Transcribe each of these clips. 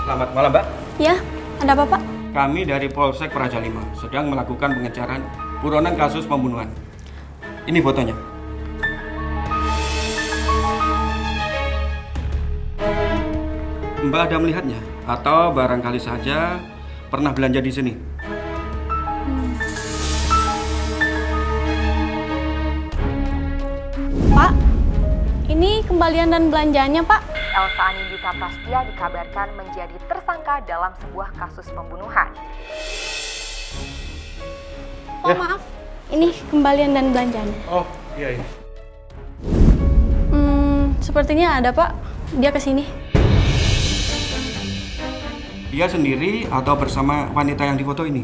Selamat malam, Mbak. Ya, ada apa, Pak? Kami dari Polsek Praja 5 sedang melakukan pengejaran buronan kasus pembunuhan. Ini fotonya. Mbak ada melihatnya? Atau barangkali saja pernah belanja di sini? Pak, ini kembalian dan belanjanya, Pak. Elsa Anindita Prastia dikabarkan menjadi tersangka dalam sebuah kasus pembunuhan. Oh, maaf. Ini kembalian dan belanjanya. Oh, iya. Sepertinya ada, Pak. Dia kesini. Dia sendiri atau bersama wanita yang difoto ini?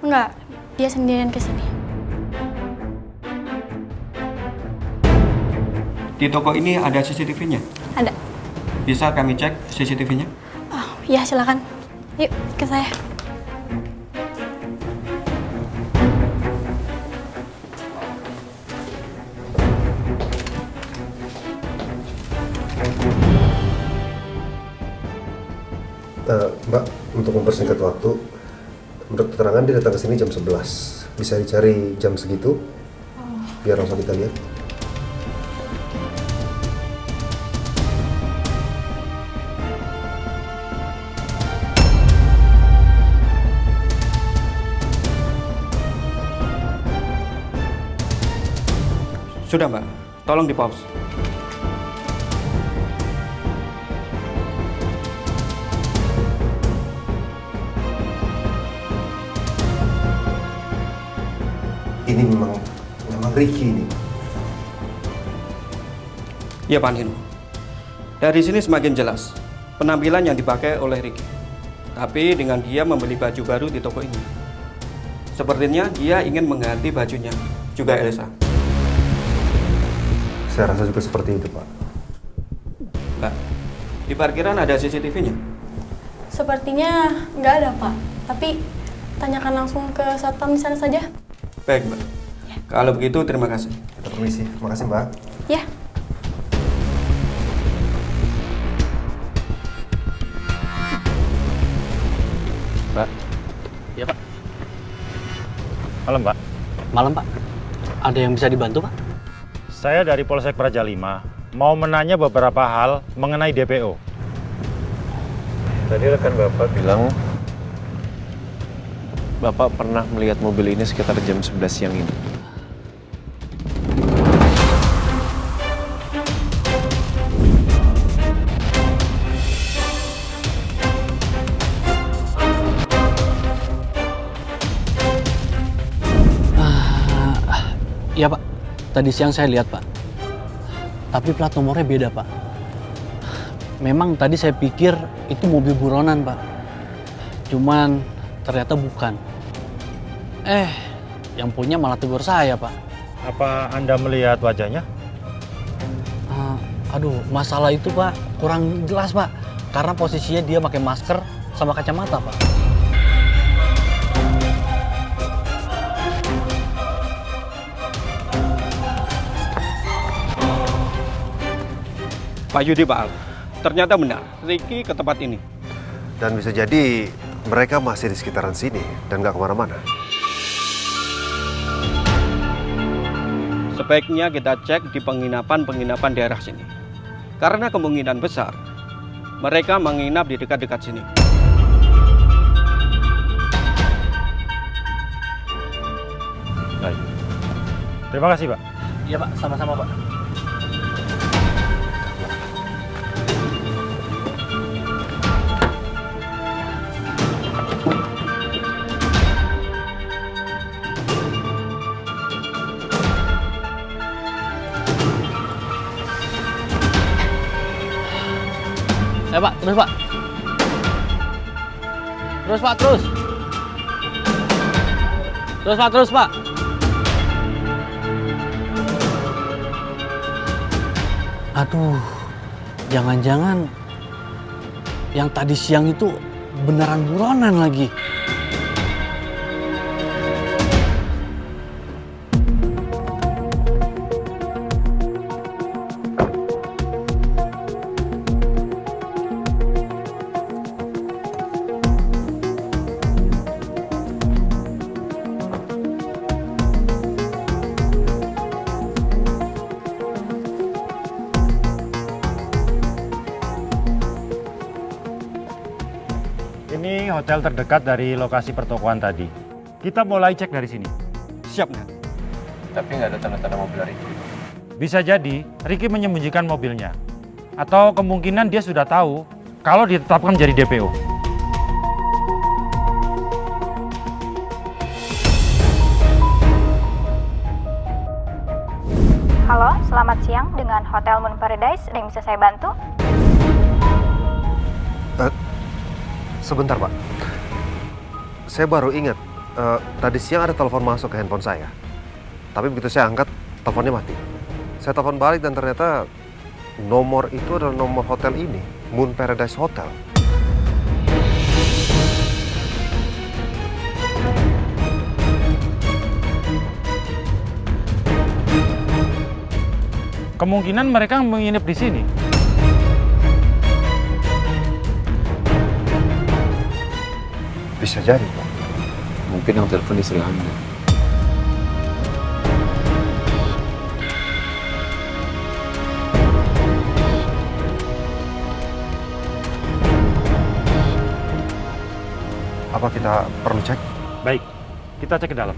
Enggak, dia sendirian kesini. Di toko ini ada CCTV-nya? Ada. Bisa kami cek CCTV-nya? Oh, ya silakan. Yuk, ke saya. Mbak, untuk mempersingkat waktu, menurut keterangan dia datang ke sini jam 11. Bisa dicari jam segitu? Biar langsung kita lihat. Sudah, Mbak. Tolong di-pause. Ini memang Ricky ini. Ya, Pak Nino. Dari sini semakin jelas penampilan yang dipakai oleh Ricky. Tapi dengan dia membeli baju baru di toko ini. Sepertinya dia ingin mengganti bajunya juga Elsa. Saya rasa juga seperti itu, Pak. Mbak, di parkiran ada CCTV-nya? Sepertinya nggak ada, Pak. Tapi tanyakan langsung ke satpam di sana saja. Baik, Mbak. Kalau begitu, terima kasih. Kita permisi. Makasih, Mbak. Ya. Mbak. Ya, Pak. Malam, Pak. Malam, Pak. Ada yang bisa dibantu, Pak? Saya dari Polsek Praja 5 mau menanya beberapa hal mengenai DPO. Tadi rekan Bapak bilang Bapak pernah melihat mobil ini sekitar jam 11 siang ini. Iya, Pak. Tadi siang saya lihat, Pak. Tapi plat nomornya beda, Pak. Memang tadi saya pikir itu mobil buronan, Pak. Cuman ternyata bukan. Yang punya malah tegur saya, Pak. Apa Anda melihat wajahnya? Aduh, masalah itu, Pak, kurang jelas, Pak. Karena posisinya dia pakai masker sama kacamata, Pak. Pak Yudi, Pak Al. Ternyata benar, Ricky ke tempat ini. Dan bisa jadi mereka masih di sekitaran sini dan nggak kemana-mana. Sebaiknya kita cek di penginapan-penginapan daerah sini. Karena kemungkinan besar, mereka menginap di dekat-dekat sini. Baik. Terima kasih, Pak. Iya, Pak. Sama-sama, Pak. Pak, terus, Pak. Terus, Pak, terus. Terus, Pak, terus, Pak. Aduh, jangan-jangan yang tadi siang itu beneran buronan lagi. Ini hotel terdekat dari lokasi pertokoan tadi. Kita mulai cek dari sini. Siap, Nat. Tapi nggak ada tanda-tanda mobil Ricky. Bisa jadi Ricky menyembunyikan mobilnya. Atau kemungkinan dia sudah tahu kalau ditetapkan jadi DPO. Halo, selamat siang dengan Hotel Moon Paradise. Ada yang bisa saya bantu? Sebentar, Pak. Saya baru ingat, tadi siang ada telepon masuk ke handphone saya. Tapi begitu saya angkat, teleponnya mati. Saya telepon balik dan ternyata nomor itu adalah nomor hotel ini, Moon Paradise Hotel. Kemungkinan mereka menginap di sini. Bisa jadi, Pak. Mungkin yang telepon istri Anda. Apa kita perlu cek? Baik, kita cek ke dalam.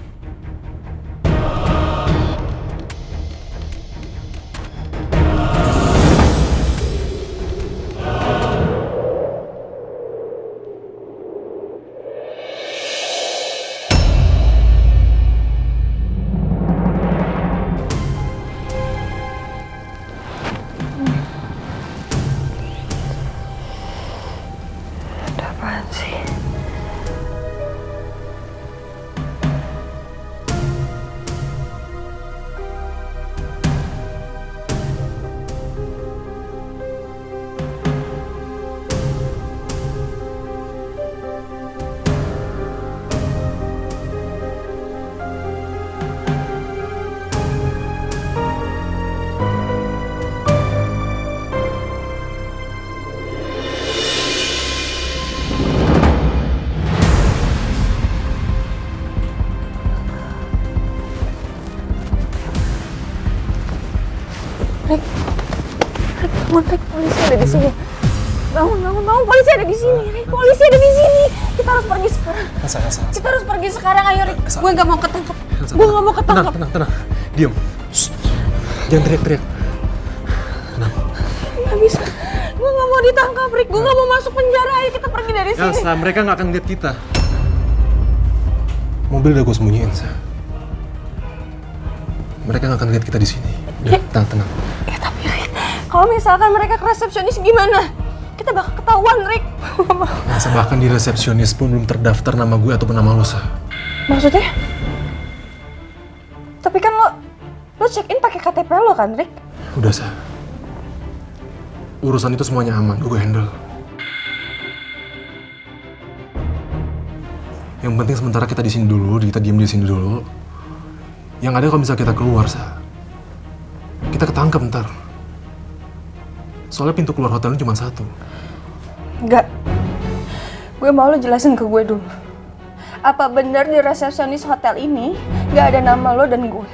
Rick, polisi ada di sini. Bangun, polisi ada di sini. Rick, polisi ada di sini. Kita harus pergi sekarang. Elsa. Kita harus pergi sekarang, ayo Rick. Gue nggak mau ketangkep. Gue nggak mau ketangkep. Tenang. Diam. Jangan teriak-teriak. Tenang. Nggak bisa. Gue nggak mau ditangkap, Rick. Gue nggak mau masuk penjara. Ayo kita pergi dari sini. Elsa, mereka nggak akan lihat kita. Mobil udah gue sembunyiin, Sa. Mereka nggak akan lihat kita di sini. Udah, tenang. Tapi Rick, kalau misalkan mereka ke resepsionis gimana? Kita bakal ketahuan, Rick. Elsa, bahkan di resepsionis pun belum terdaftar nama gue ataupun nama lo, Sa. Maksudnya? Tapi kan lo check-in pakai KTP lo kan, Rick? Udah, Sa. Urusan itu semuanya aman, gue handle. Yang penting sementara kita di sini dulu, kita diem di sini dulu. Yang ada kalau misalnya kita keluar, Sa, kita ketangkep ntar. Soalnya pintu keluar hotelnya cuma satu. Enggak. Gue mau lo jelasin ke gue dulu. Apa benar di resepsionis hotel ini gak ada nama lo dan gue?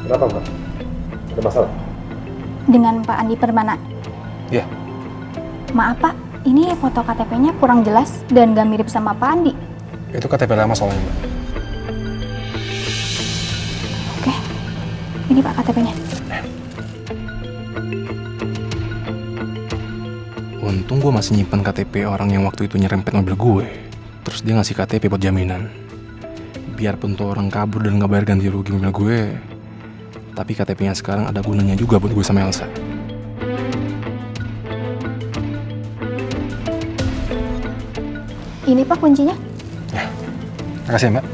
Kenapa, Mbak? Ada masalah? Dengan Pak Andi Permana. Iya. Maaf Pak, ini foto KTP-nya kurang jelas dan gak mirip sama Pak Andi. Itu KTP lama soalnya, Mbak. Oke, ini Pak KTP-nya. Untung gue masih nyimpan KTP orang yang waktu itu nyerempet mobil gue. Terus dia ngasih KTP buat jaminan. Biarpun tuh orang kabur dan gak bayar ganti rugi mobil gue, tapi KTP-nya sekarang ada gunanya juga buat gue sama Elsa. Ini Pak kuncinya. Ya, makasih Mbak.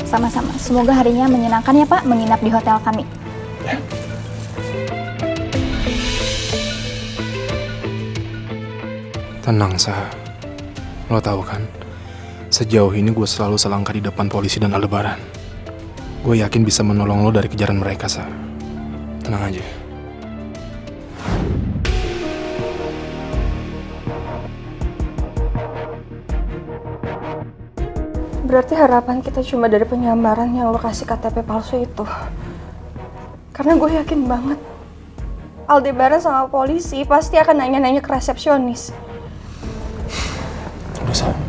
Sama-sama. Semoga harinya menyenangkan ya Pak, menginap di hotel kami. Ya. Tenang, Sa. Lo tahu kan, sejauh ini gue selalu selangkah di depan polisi dan Aldebaran. Gue yakin bisa menolong lo dari kejaran mereka, Sa. Tenang aja. Berarti harapan kita cuma dari penyamaran yang lo kasih KTP palsu itu. Karena gue yakin banget Aldebaran sama polisi pasti akan nanya-nanya ke resepsionis. Udah, Sal.